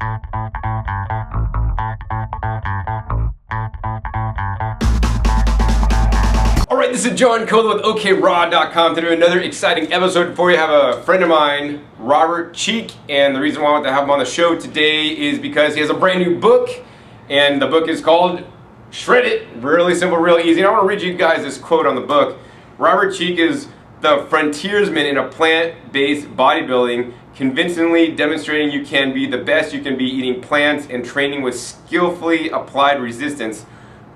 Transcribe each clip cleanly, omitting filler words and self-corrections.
Alright, this is John Cola with OKRaw.com to do another exciting episode for you. I have a friend of mine, Robert Cheek, and the reason why I want to have him on the show today is because he has a brand new book, and the book is called Shred It. Really simple, really easy. And I want to read you guys this quote on the book. Robert Cheek is the frontiersman in a plant-based bodybuilding, convincingly demonstrating you can be the best you can be eating plants and training with skillfully applied resistance.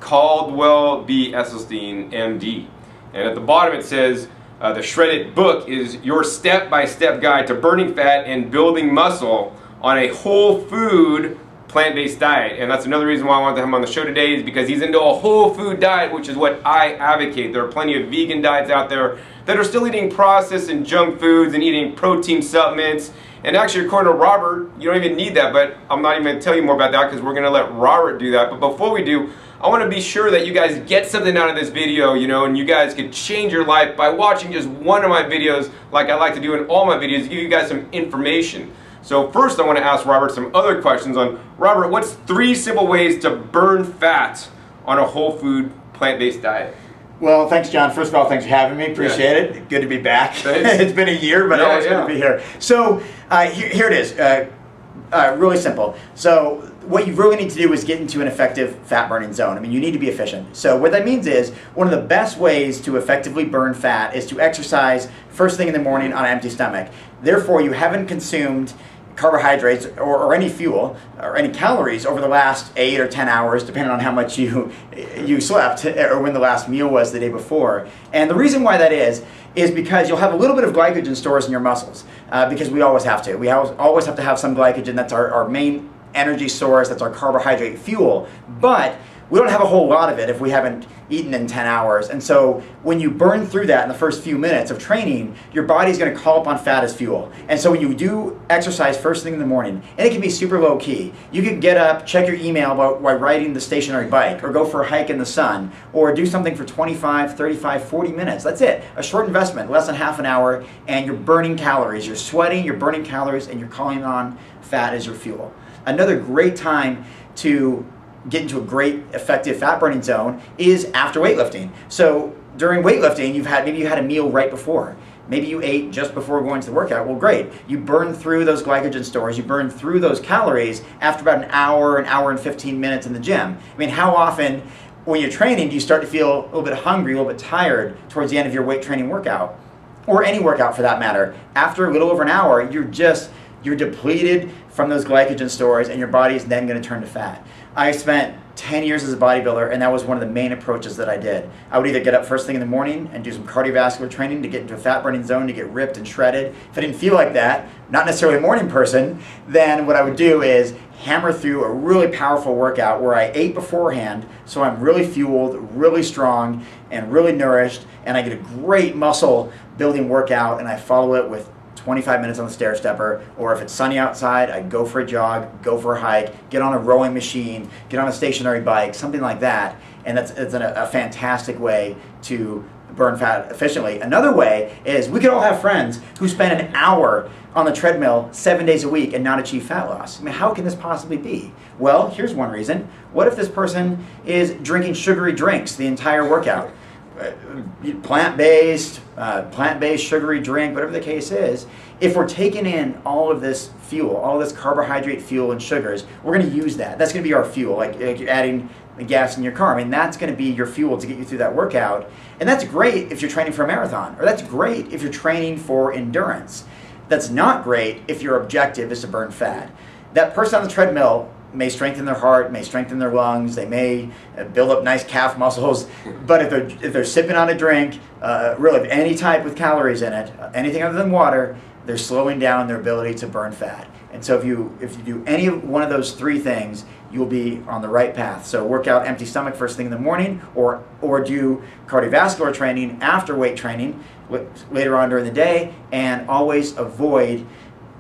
Caldwell B. Esselstyn, MD. And at the bottom it says, the Shred It book is your step-by-step guide to burning fat and building muscle on a whole food plant-based diet. And that's another reason why I wanted him on the show today, is because he's into a whole food diet, which is what I advocate. There are plenty of vegan diets out there that are still eating processed and junk foods and eating protein supplements. And actually, according to Robert, you don't even need that, but I'm not even going to tell you more about that because we're going to let Robert do that. But before we do, I want to be sure that you guys get something out of this video, and you guys could change your life by watching just one of my videos, like I like to do in all my videos, to give you guys some information. So first, I want to ask Robert some other questions on, Robert, what's 3 simple ways to burn fat on a whole food plant-based diet? Well, thanks, John. First of all, thanks for having me. Appreciate it. Good to be back. It's been a year, but always good to be here. So here it is. Really simple. So what you really need to do is get into an effective fat burning zone. I mean, you need to be efficient. So what that means is one of the best ways to effectively burn fat is to exercise first thing in the morning on an empty stomach. Therefore, you haven't consumed carbohydrates or any fuel or any calories over the last 8 or 10 hours, depending on how much you slept or when the last meal was the day before. And the reason why that is because you'll have a little bit of glycogen stores in your muscles, because we always have to. We always have to have some glycogen. That's our main energy source. That's our carbohydrate fuel. But we don't have a whole lot of it if we haven't eaten in 10 hours. And so when you burn through that in the first few minutes of training, your body's going to call upon fat as fuel. And so when you do exercise first thing in the morning, and it can be super low key, you can get up, check your email while riding the stationary bike, or go for a hike in the sun, or do something for 25, 35, 40 minutes. That's it. A short investment, less than half an hour, and you're burning calories. You're sweating, you're burning calories, and you're calling on fat as your fuel. Another great time to get into a great effective fat burning zone is after weightlifting. So during weightlifting, maybe you had a meal right before. Maybe you ate just before going to the workout. Well, great. You burn through those glycogen stores. You burn through those calories after about an hour and 15 minutes in the gym. I mean, how often when you're training do you start to feel a little bit hungry, a little bit tired towards the end of your weight training workout? Or any workout for that matter. After a little over an hour, you're depleted from those glycogen stores, and your body is then going to turn to fat. I spent 10 years as a bodybuilder, and that was one of the main approaches that I did. I would either get up first thing in the morning and do some cardiovascular training to get into a fat burning zone, to get ripped and shredded. If I didn't feel like that, not necessarily a morning person, then what I would do is hammer through a really powerful workout where I ate beforehand, so I'm really fueled, really strong, and really nourished, and I get a great muscle building workout, and I follow it with 25 minutes on the stair stepper, or if it's sunny outside, I go for a jog, go for a hike, get on a rowing machine, get on a stationary bike, something like that. And it's a fantastic way to burn fat efficiently. Another way is we could all have friends who spend an hour on the treadmill 7 days a week and not achieve fat loss. I mean, how can this possibly be? Well, here's one reason. What if this person is drinking sugary drinks the entire workout? Plant-based sugary drink, whatever the case is, if we're taking in all of this fuel, all of this carbohydrate fuel and sugars, we're going to use that. That's going to be our fuel, like you're adding the gas in your car. I mean, that's going to be your fuel to get you through that workout. And that's great if you're training for a marathon, or that's great if you're training for endurance. That's not great if your objective is to burn fat. That person on the treadmill may strengthen their heart, may strengthen their lungs, they may build up nice calf muscles, but if they're sipping on a drink, really of any type with calories in it, anything other than water, they're slowing down their ability to burn fat. And so if you do any one of those 3 things, you'll be on the right path. So work out empty stomach first thing in the morning, or do cardiovascular training after weight training later on during the day, and always avoid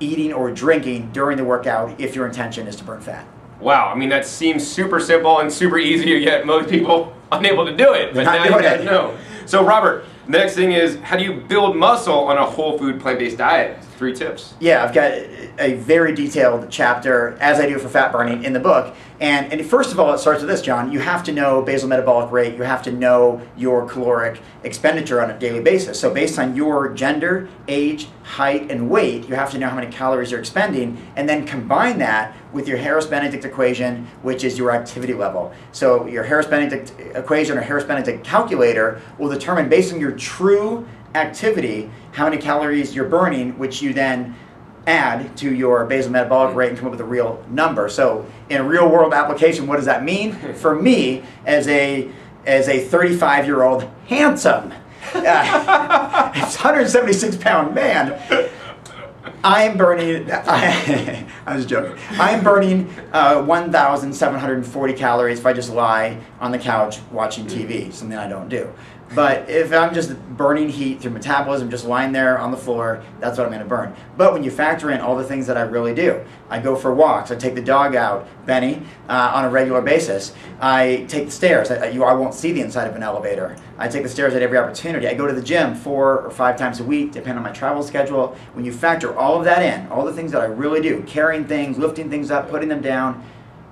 eating or drinking during the workout if your intention is to burn fat. Wow, I mean, that seems super simple and super easy, yet most people unable to do it. But now you guys know. So Robert, the next thing is, how do you build muscle on a whole food plant-based diet? 3 tips. Yeah, I've got a very detailed chapter, as I do for fat burning, in the book. And first of all, it starts with this, John. You have to know basal metabolic rate. You have to know your caloric expenditure on a daily basis. So based on your gender, age, height, and weight, you have to know how many calories you're expending, and then combine that with your Harris-Benedict equation, which is your activity level. So your Harris-Benedict equation or Harris-Benedict calculator will determine, based on your true activity, how many calories you're burning, which you then add to your basal metabolic rate and come up with a real number. So in a real world application, what does that mean? For me, as a 35-year-old handsome, 176-pound man, I'm burning, I was joking, I'm burning 1,740 calories if I just lie on the couch watching TV, something I don't do. But if I'm just burning heat through metabolism, just lying there on the floor, that's what I'm going to burn. But when you factor in all the things that I really do, I go for walks, I take the dog out, Benny, on a regular basis. I take the stairs. I won't see the inside of an elevator. I take the stairs at every opportunity. I go to the gym 4 or 5 times a week, depending on my travel schedule. When you factor all of that in, all the things that I really do, carrying things, lifting things up, putting them down,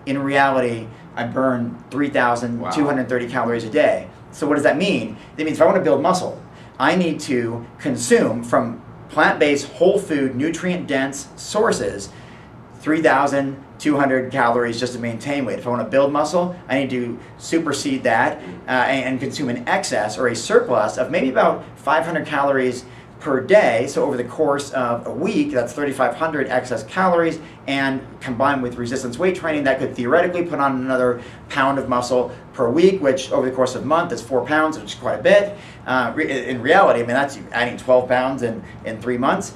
in reality, I burn 3,230 calories a day. So what does that mean? That means if I want to build muscle, I need to consume from plant-based, whole food, nutrient-dense sources 3,200 calories just to maintain weight. If I want to build muscle, I need to supersede that and consume an excess or a surplus of maybe about 500 calories per day. So over the course of a week, that's 3,500 excess calories, and combined with resistance weight training, that could theoretically put on another pound of muscle per week, which over the course of a month is 4 pounds, which is quite a bit. In reality, I mean, that's adding 12 pounds in 3 months.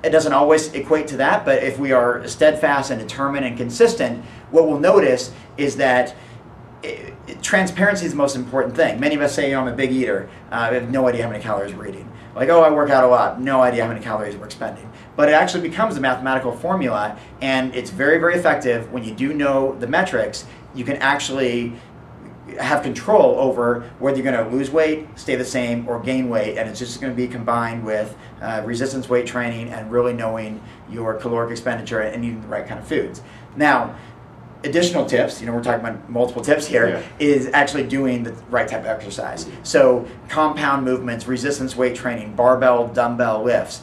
It doesn't always equate to that, but if we are steadfast and determined and consistent, what we'll notice is that transparency is the most important thing. Many of us say, I'm a big eater. I have no idea how many calories we're eating. Like, I work out a lot. No idea how many calories we're expending. But it actually becomes a mathematical formula, and it's very, very effective when you do know the metrics. You can actually have control over whether you're going to lose weight, stay the same, or gain weight, and it's just going to be combined with resistance weight training and really knowing your caloric expenditure and eating the right kind of foods. Now, additional tips, we're talking about multiple tips here, is actually doing the right type of exercise. So compound movements, resistance weight training, barbell, dumbbell lifts,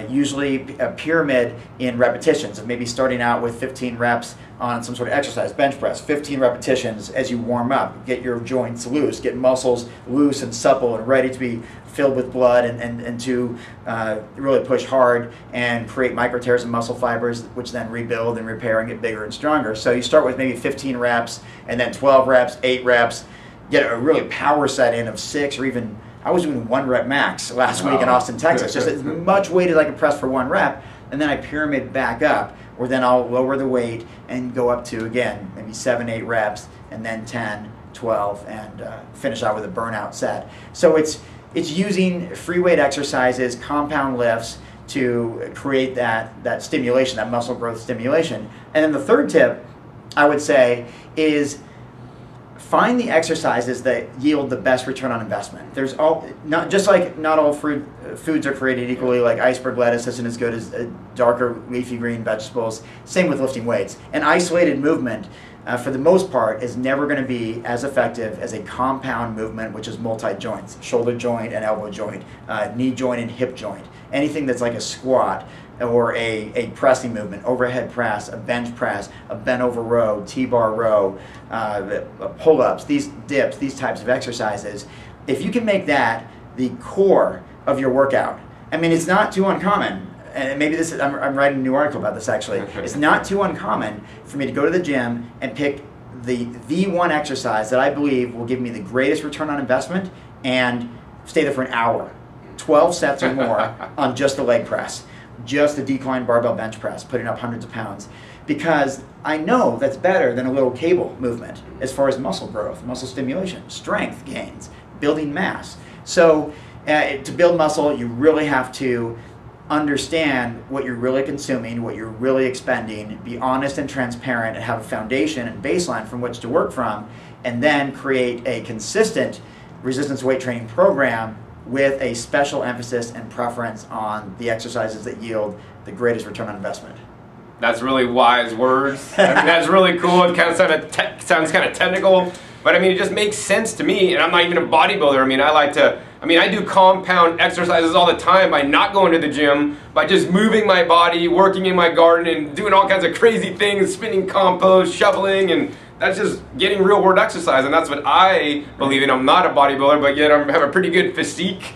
usually a pyramid in repetitions of maybe starting out with 15 reps on some sort of exercise, bench press, 15 repetitions as you warm up, get your joints loose, get muscles loose and supple and ready to be filled with blood and to really push hard and create micro tears in muscle fibers, which then rebuild and repair and get bigger and stronger. So you start with maybe 15 reps and then 12 reps, 8 reps, get a really power set in of 6 or even, I was doing 1 rep max last week in Austin, Texas, just as much weight as I could press for 1 rep, and then I pyramid back up, or then I'll lower the weight and go up to, again, maybe 7, 8 reps, and then 10, 12, and finish out with a burnout set. So it's using free weight exercises, compound lifts, to create that stimulation, that muscle growth stimulation. And then the third tip, I would say, is find the exercises that yield the best return on investment. There's not all foods are created equally. Like iceberg lettuce isn't as good as darker leafy green vegetables. Same with lifting weights. An isolated movement, for the most part, is never going to be as effective as a compound movement, which is multi-joints, shoulder joint and elbow joint, knee joint and hip joint. Anything that's like a squat or a pressing movement, overhead press, a bench press, a bent over row, T-bar row, pull-ups, these dips, these types of exercises. If you can make that the core of your workout, I mean, it's not too uncommon. And maybe I'm writing a new article about this actually. It's not too uncommon for me to go to the gym and pick the one exercise that I believe will give me the greatest return on investment and stay there for an hour, 12 sets or more on just the leg press, just the decline barbell bench press, putting up hundreds of pounds. Because I know that's better than a little cable movement as far as muscle growth, muscle stimulation, strength gains, building mass. So to build muscle, you really have to understand what you're really consuming, what you're really expending, be honest and transparent, and have a foundation and baseline from which to work from, and then create a consistent resistance weight training program with a special emphasis and preference on the exercises that yield the greatest return on investment. That's really wise words. I mean, that's really cool. It kind of sounds kind of technical, but I mean, it just makes sense to me. And I'm not even a bodybuilder. I mean, I do compound exercises all the time by not going to the gym, by just moving my body, working in my garden, and doing all kinds of crazy things, spinning compost, shoveling, and that's just getting real world exercise. And that's what I believe in. I'm not a bodybuilder, but yet I have a pretty good physique.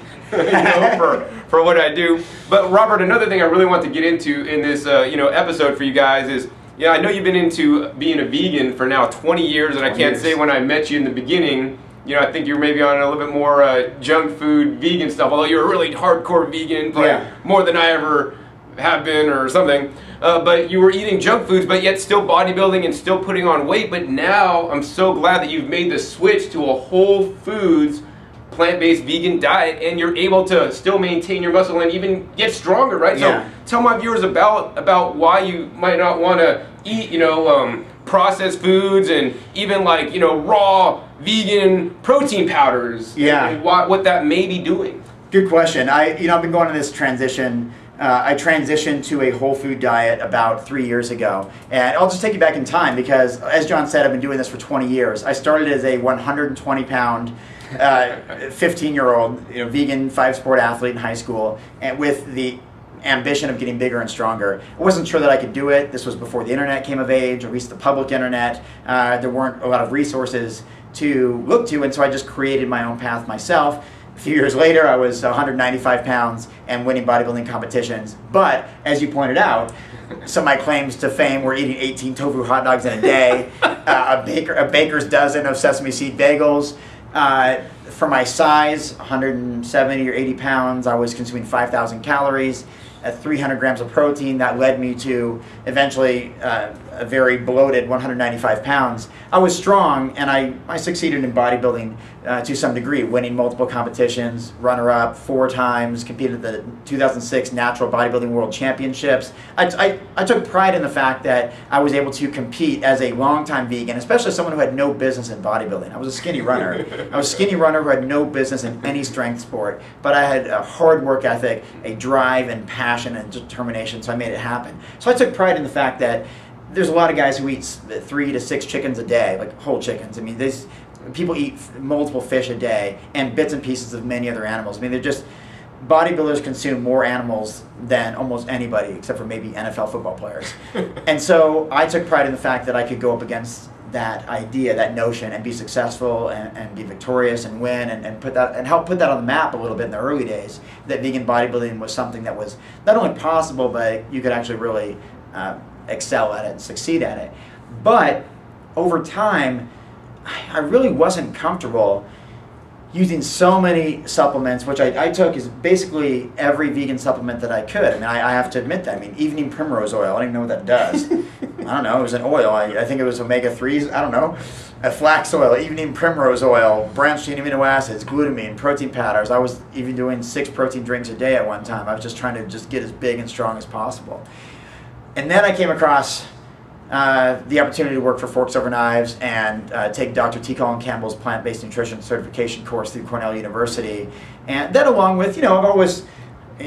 For what I do. But Robert, another thing I really want to get into in this episode for you guys is, I know you've been into being a vegan for now 20 years, and I can't say when I met you in the beginning, I think you're maybe on a little bit more junk food, vegan stuff, although you're a really hardcore vegan, more than I ever have been or something. But you were eating junk foods, but yet still bodybuilding and still putting on weight. But now I'm so glad that you've made the switch to a whole foods plant-based vegan diet, and you're able to still maintain your muscle and even get stronger, right? Yeah. So tell my viewers about why you might not want to eat, processed foods and even raw vegan protein powders. Yeah. And what that may be doing. Good question. I've been going on this transition. I transitioned to a whole food diet about 3 years ago. And I'll just take you back in time because, as John said, I've been doing this for 20 years. I started as a 120-pound 15-year-old vegan 5-sport athlete in high school, and with the ambition of getting bigger and stronger. I wasn't sure that I could do it. This was before the internet came of age, or at least the public internet. There weren't a lot of resources to look to, and so I just created my own path myself. A few years later, I was 195 pounds and winning bodybuilding competitions. But, as you pointed out, some of my claims to fame were eating 18 tofu hot dogs in a day, a baker's dozen of sesame seed bagels. For my size, 170 or 80 pounds, I was consuming 5,000 calories at 300 grams of protein. That led me to eventually a very bloated 195 pounds. I was strong, and I succeeded in bodybuilding to some degree, winning multiple competitions, runner-up 4 times, competed at the 2006 Natural Bodybuilding World Championships. I took pride in the fact that I was able to compete as a longtime vegan, especially someone who had no business in bodybuilding. I was a skinny runner. I was a skinny runner who had no business in any strength sport, but I had a hard work ethic, a drive and passion and determination, so I made it happen. So I took pride in the fact that there's a lot of guys who eat 3 to 6 chickens a day, like whole chickens. I mean, people eat multiple fish a day and bits and pieces of many other animals. I mean, bodybuilders consume more animals than almost anybody, except for maybe NFL football players. And so I took pride in the fact that I could go up against that idea, that notion, and be successful and be victorious and win and help put that on the map a little bit in the early days, that vegan bodybuilding was something that was not only possible, but you could actually really excel at it and succeed at it. But over time, I really wasn't comfortable using so many supplements, which I took is basically every vegan supplement that I could. I mean, I have to admit that. I mean, evening primrose oil, I don't even know what that does. I don't know, it was an oil. I think it was omega-3s, I don't know. A flax oil, evening primrose oil, branched chain amino acids, glutamine, protein powders. I was even doing 6 protein drinks a day at one time. I was just trying to just get as big and strong as possible. And then I came across the opportunity to work for Forks Over Knives and take Dr. T. Colin Campbell's plant-based nutrition certification course through Cornell University. And then along with, I've always,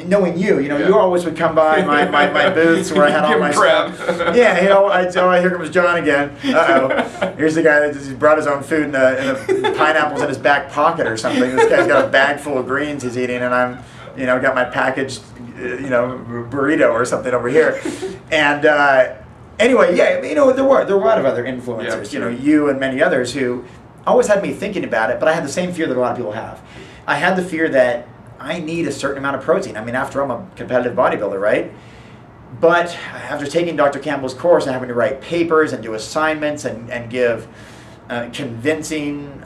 knowing you always would come by my booths where I had all my stuff. Yeah, I'd say, oh, here comes John again. Uh-oh. Here's the guy that just brought his own food and the pineapples in his back pocket or something. This guy's got a bag full of greens he's eating, and I'm, got my packaged, burrito or something over here. And anyway, yeah, there were a lot of other influencers, sure. You and many others who always had me thinking about it, but I had the same fear that a lot of people have. I had the fear that I need a certain amount of protein. I mean, after all, I'm a competitive bodybuilder, right? But after taking Dr. Campbell's course and having to write papers and do assignments and give convincing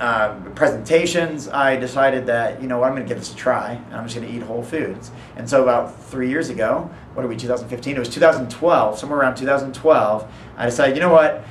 presentations, I decided that, I'm going to give this a try, and I'm just going to eat whole foods. And so about 3 years ago, 2015? It was 2012, somewhere around 2012, I decided, what?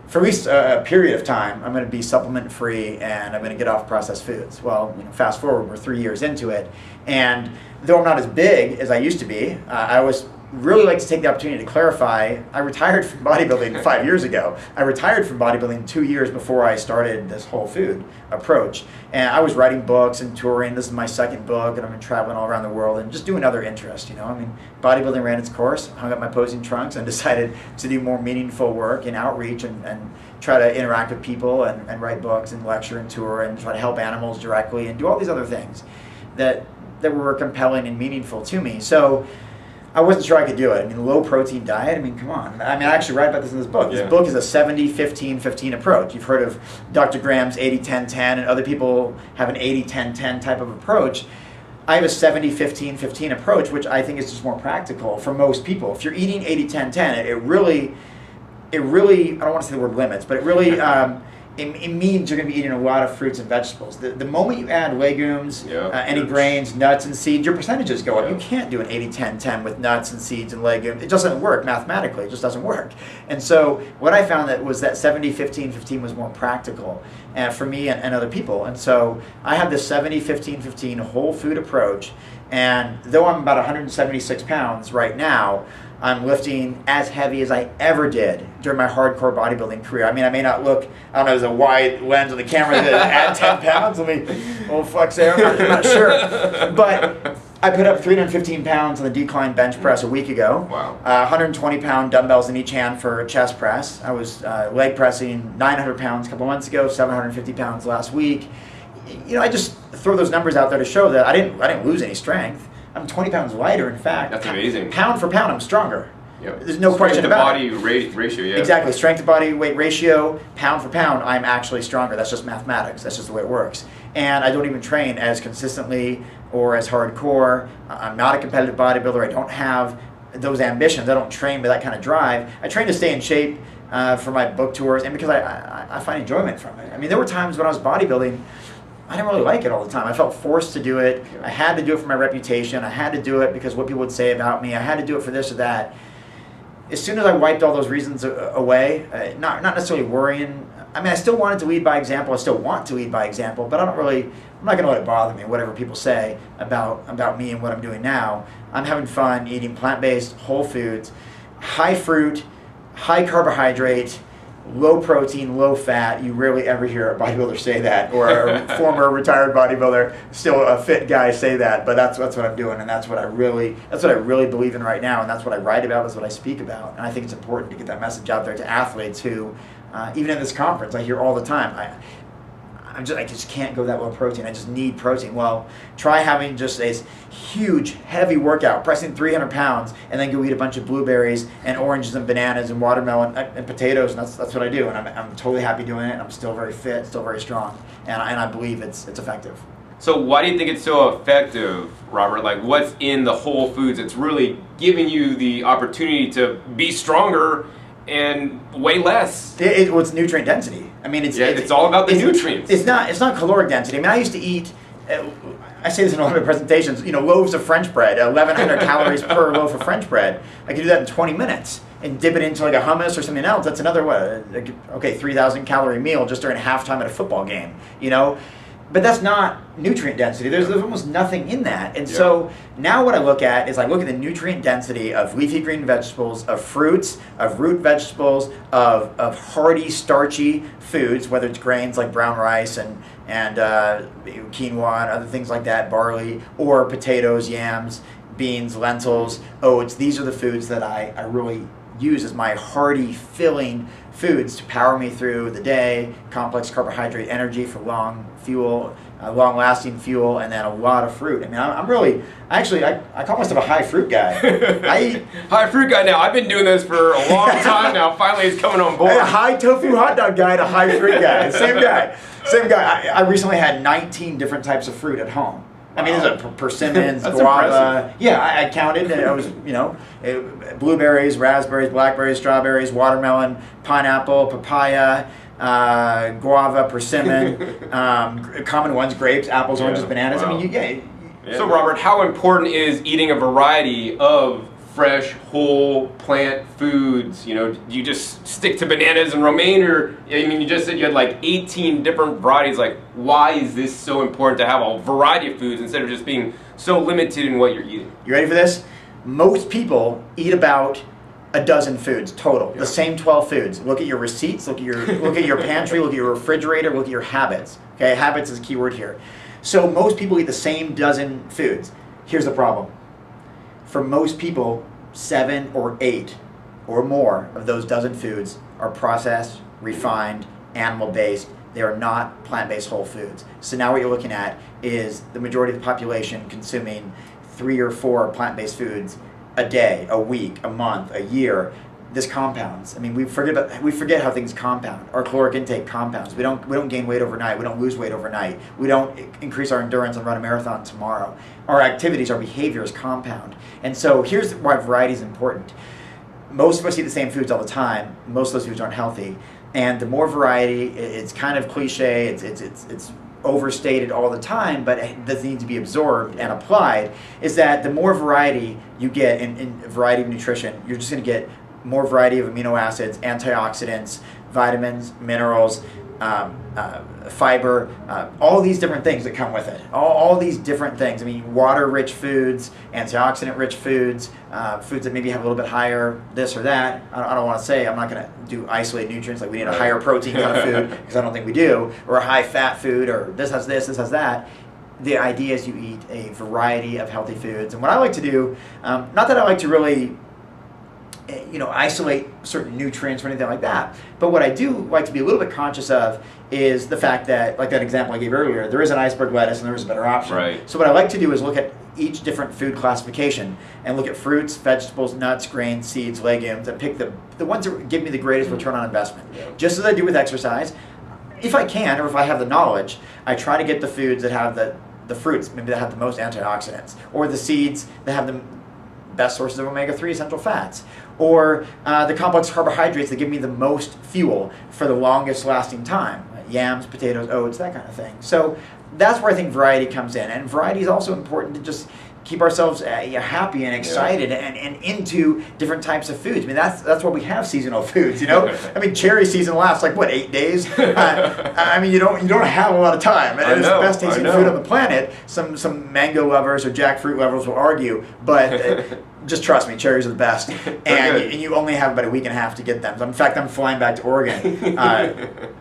For at least a period of time, I'm going to be supplement-free and I'm going to get off processed foods. Well, fast forward, we're 3 years into it, and though I'm not as big as I used to be, I was really like to take the opportunity to clarify, I retired from bodybuilding 5 years ago. I retired from bodybuilding 2 years before I started this whole food approach. And I was writing books and touring. This is my second book, and I've been traveling all around the world and just doing other interests, you know. I mean, bodybuilding ran its course, hung up my posing trunks, and decided to do more meaningful work in outreach and try to interact with people and write books and lecture and tour and try to help animals directly and do all these other things that were compelling and meaningful to me. So I wasn't sure I could do it. I mean, low protein diet, I mean, come on. I mean, I actually write about this in this book. This book is a 70-15-15 approach. You've heard of Dr. Graham's 80-10-10, and other people have an 80-10-10 type of approach. I have a 70-15-15 approach, which I think is just more practical for most people. If you're eating 80-10-10, it really, I don't want to say the word limits, but it really, it means you're going to be eating a lot of fruits and vegetables. The moment you add legumes, any grains, nuts, and seeds, your percentages go up. You can't do an 80-10-10 with nuts and seeds and legumes. It doesn't work mathematically. It just doesn't work. And so what I found that was that 70-15-15 was more practical for me and other people. And so I have this 70-15-15 whole food approach. And though I'm about 176 pounds right now, I'm lifting as heavy as I ever did during my hardcore bodybuilding career. I mean, I may not look, I don't know, there's a wide lens on the camera that add 10 pounds. Let me, little flex there, I'm not sure. But I put up 315 pounds on the decline bench press a week ago. Wow. 120 pound dumbbells in each hand for a chest press. I was leg pressing 900 pounds a couple months ago, 750 pounds last week. You know, I just throw those numbers out there to show that I didn't lose any strength. I'm 20 pounds lighter, in fact. That's amazing. Pound for pound, I'm stronger. Yep. There's no question about it. Strength to body ratio, yeah. Exactly. Strength to body weight ratio, pound for pound, I'm actually stronger. That's just mathematics. That's just the way it works. And I don't even train as consistently or as hardcore. I'm not a competitive bodybuilder. I don't have those ambitions. I don't train with that kind of drive. I train to stay in shape for my book tours and because I find enjoyment from it. I mean, there were times when I was bodybuilding, I didn't really like it all the time. I felt forced to do it. I had to do it for my reputation. I had to do it because what people would say about me. I had to do it for this or that. As soon as I wiped all those reasons away, not necessarily worrying. I mean, I still wanted to lead by example. I still want to lead by example, but I'm not going to let it bother me, whatever people say about me and what I'm doing now. I'm having fun eating plant-based, whole foods, high fruit, high carbohydrate, low protein, low fat. You rarely ever hear a bodybuilder say that, or a former retired bodybuilder, still a fit guy, say that. But that's what I'm doing, and that's what I really believe in right now, and that's what I write about. That's what I speak about, and I think it's important to get that message out there to athletes who, even in this conference, I hear all the time. I just can't go that low protein. I just need protein. Well, try having just a huge, heavy workout, pressing 300 pounds, and then go eat a bunch of blueberries and oranges and bananas and watermelon and potatoes, and that's what I do. And I'm totally happy doing it. And I'm still very fit, still very strong, and I believe it's effective. So why do you think it's so effective, Robert? Like, what's in the whole foods? It's really giving you the opportunity to be stronger and weigh less. It's nutrient density. I mean, it's all about the nutrients. It's not caloric density. I mean, I used to eat. I say this in all my presentations. You know, loaves of French bread, 1,100 calories per loaf of French bread. I could do that in 20 minutes and dip it into like a hummus or something else. That's another 3,000 calorie meal just during halftime at a football game. You know. But that's not nutrient density. There's almost nothing in that. And so now what I look at is I look at the nutrient density of leafy green vegetables, of fruits, of root vegetables, of hearty, starchy foods, whether it's grains like brown rice and quinoa and other things like that, barley, or potatoes, yams, beans, lentils, oats. These are the foods that I really use as my hearty, filling foods to power me through the day, complex carbohydrate energy for long-lasting fuel, and then a lot of fruit. I mean, I call myself a high fruit guy. I eat high fruit guy now. I've been doing this for a long time now. Finally, he's coming on board. A high tofu hot dog guy and a high fruit guy. Same guy. I recently had 19 different types of fruit at home. I mean, there's persimmons, guava. Impressive. Yeah, I counted, and it was, blueberries, raspberries, blackberries, strawberries, watermelon, pineapple, papaya, guava, persimmon, common ones, grapes, apples, oranges, bananas. Wow. I mean, So, Robert, how important is eating a variety of fresh, whole plant foods? You know, do you just stick to bananas and romaine, or I mean, you just said you had like 18 different varieties. Like, why is this so important to have a variety of foods instead of just being so limited in what you're eating? You ready for this? Most people eat about a dozen foods total, Yeah. the same 12 foods. Look at your receipts, look at your pantry, look at your refrigerator, look at your habits. Okay, habits is a key word here. So most people eat the same dozen foods. Here's the problem. For most people, 7 or 8 or more of those dozen foods are processed, refined, animal-based. They are not plant-based whole foods. So now what you're looking at is the majority of the population consuming 3 or 4 plant-based foods a day, a week, a month, a year. This compounds. I mean, we forget how things compound. Our caloric intake compounds. We don't gain weight overnight. We don't lose weight overnight. We don't increase our endurance and run a marathon tomorrow. Our activities, our behaviors compound. And so here's why variety is important. Most of us eat the same foods all the time. Most of those foods aren't healthy. And the more variety, it's kind of cliche. It's overstated all the time, but it does need to be absorbed and applied. Is that the more variety you get in variety of nutrition, you're just going to get more variety of amino acids, antioxidants, vitamins, minerals, fiber, all these different things that come with it. All these different things. I mean, water-rich foods, antioxidant-rich foods, foods that maybe have a little bit higher this or that. I don't want to say, I'm not going to do isolated nutrients like we need a higher protein kind of food, because I don't think we do, or a high-fat food, or this has this has that. The idea is you eat a variety of healthy foods. And what I like to do, not that I like to really isolate certain nutrients or anything like that. But what I do like to be a little bit conscious of is the fact that, like that example I gave earlier, there is an iceberg lettuce and there is a better option. Right. So what I like to do is look at each different food classification and look at fruits, vegetables, nuts, grains, seeds, legumes, and pick the ones that give me the greatest return on investment. Yeah. Just as I do with exercise, if I can, or if I have the knowledge, I try to get the foods that have the fruits, maybe that have the most antioxidants, or the seeds that have the best sources of omega-3 essential fats, or the complex carbohydrates that give me the most fuel for the longest lasting time, yams, potatoes, oats, that kind of thing. So that's where I think variety comes in, and variety is also important to just keep ourselves happy and excited and into different types of foods. I mean, that's why we have seasonal foods, I mean, cherry season lasts like, what, 8 days? I mean, you don't have a lot of time. And it's the best tasting food on the planet. Some mango lovers or jackfruit lovers will argue, but just trust me, cherries are the best. And you only have about a week and a half to get them. In fact, I'm flying back to Oregon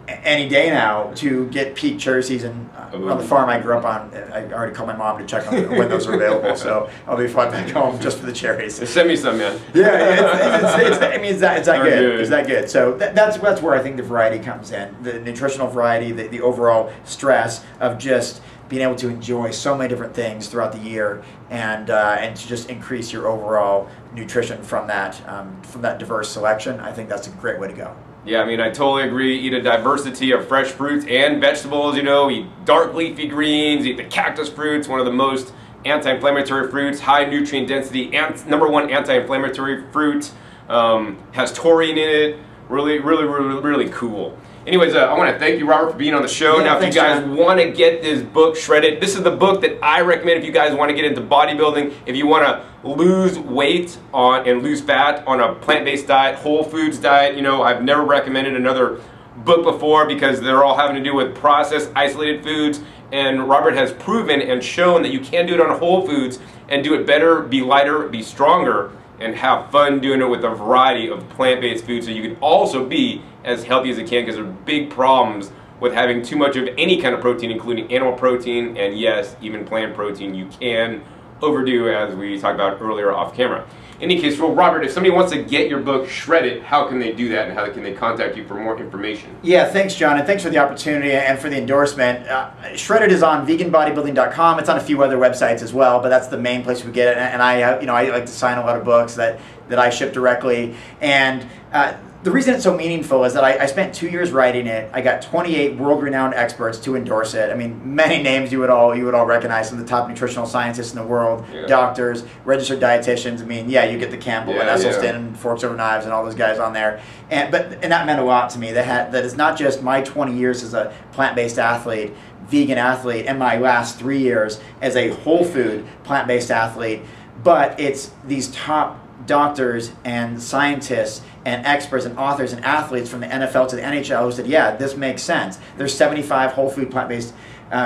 any day now to get peak cherry season on the farm I grew up on. I already called my mom to check on when those are available, so I'll be flying back home just for the cherries. Send me some, man. Yeah, it's that good. It's that good. So that's where I think the variety comes in. The nutritional variety, the overall stress of just being able to enjoy so many different things throughout the year, and to just increase your overall nutrition from that diverse selection. I think that's a great way to go. Yeah, I mean, I totally agree. Eat a diversity of fresh fruits and vegetables, eat dark leafy greens, eat the cactus fruits, one of the most anti-inflammatory fruits, high nutrient density, number one anti-inflammatory fruit, has taurine in it. Really, really, really, really cool. Anyways, I want to thank you, Robert, for being on the show. Yeah, now, if you guys want to get this book shredded, this is the book that I recommend if you guys want to get into bodybuilding, if you want to lose weight and lose fat on a plant-based diet, whole foods diet. I've never recommended another book before because they're all having to do with processed, isolated foods. And Robert has proven and shown that you can do it on whole foods and do it better, be lighter, be stronger, and have fun doing it with a variety of plant-based foods, so you can also be as healthy as you can, because there are big problems with having too much of any kind of protein, including animal protein, and yes, even plant protein you can overdo, as we talked about earlier off camera. In any case, well, Robert, if somebody wants to get your book shredded, how can they do that, and how can they contact you for more information? Yeah, thanks, John, and thanks for the opportunity and for the endorsement. Shredded is on veganbodybuilding.com. It's on a few other websites as well, but that's the main place we get it. And I like to sign a lot of books that I ship directly. And the reason it's so meaningful is that I spent 2 years writing it. I got 28 world-renowned experts to endorse it. I mean, many names you would all recognize, some of the top nutritional scientists in the world, doctors, registered dietitians. I mean, you get the Campbell and Esselstyn and Forks Over Knives and all those guys on there. And that meant a lot to me. That is not just my 20 years as a plant-based athlete, vegan athlete, and my last 3 years as a whole food plant-based athlete, but it's these top doctors and scientists and experts and authors and athletes from the NFL to the NHL who said, yeah, this makes sense. There's 75 whole food plant-based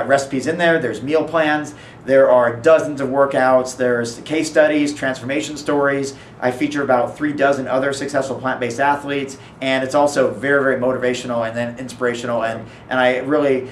recipes in there. There's meal plans. There are dozens of workouts. There's case studies, transformation stories. I feature about 3 dozen other successful plant-based athletes, and it's also very, very motivational and then inspirational. And I really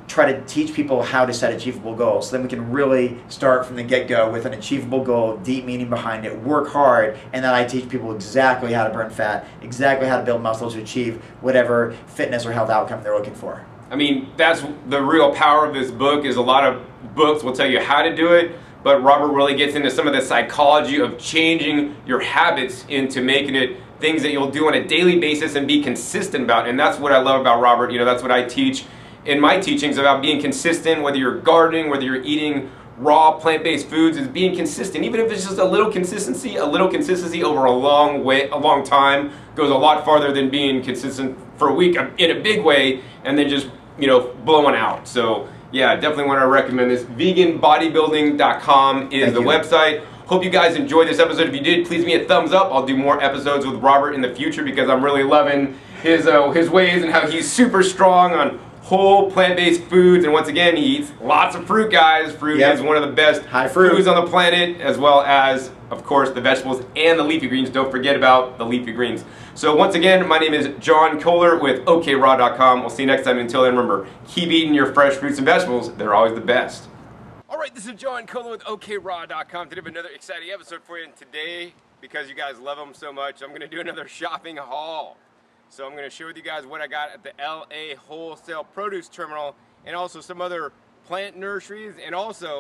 try to teach people how to set achievable goals, so then we can really start from the get-go with an achievable goal, deep meaning behind it, work hard, and then I teach people exactly how to burn fat, exactly how to build muscle to achieve whatever fitness or health outcome they're looking for. I mean, that's the real power of this book. Is a lot of books will tell you how to do it, but Robert really gets into some of the psychology of changing your habits into making it things that you'll do on a daily basis and be consistent about. And that's what I love about Robert. You know, that's what I teach in my teachings about being consistent, whether you're gardening, whether you're eating raw plant-based foods, is being consistent. Even if it's just a little consistency over a long time goes a lot farther than being consistent for a week in a big way and then just, you know, blowing out. So yeah, definitely want to recommend this. Veganbodybuilding.com is the website. Hope you guys enjoyed this episode. If you did, please give me a thumbs up. I'll do more episodes with Robert in the future because I'm really loving his ways and how he's super strong on whole plant-based foods. And once again, he eats lots of fruit, guys. Fruit is one of the best foods on the planet, as well as, of course, the vegetables and the leafy greens. Don't forget about the leafy greens. So once again, my name is John Kohler with OKRaw.com. We'll see you next time. Until then, remember, keep eating your fresh fruits and vegetables. They're always the best. All right, this is John Kohler with OKRaw.com. Today we have another exciting episode for you. And today, because you guys love them so much, I'm going to do another shopping haul. So I'm going to share with you guys what I got at the LA Wholesale Produce Terminal and also some other plant nurseries and also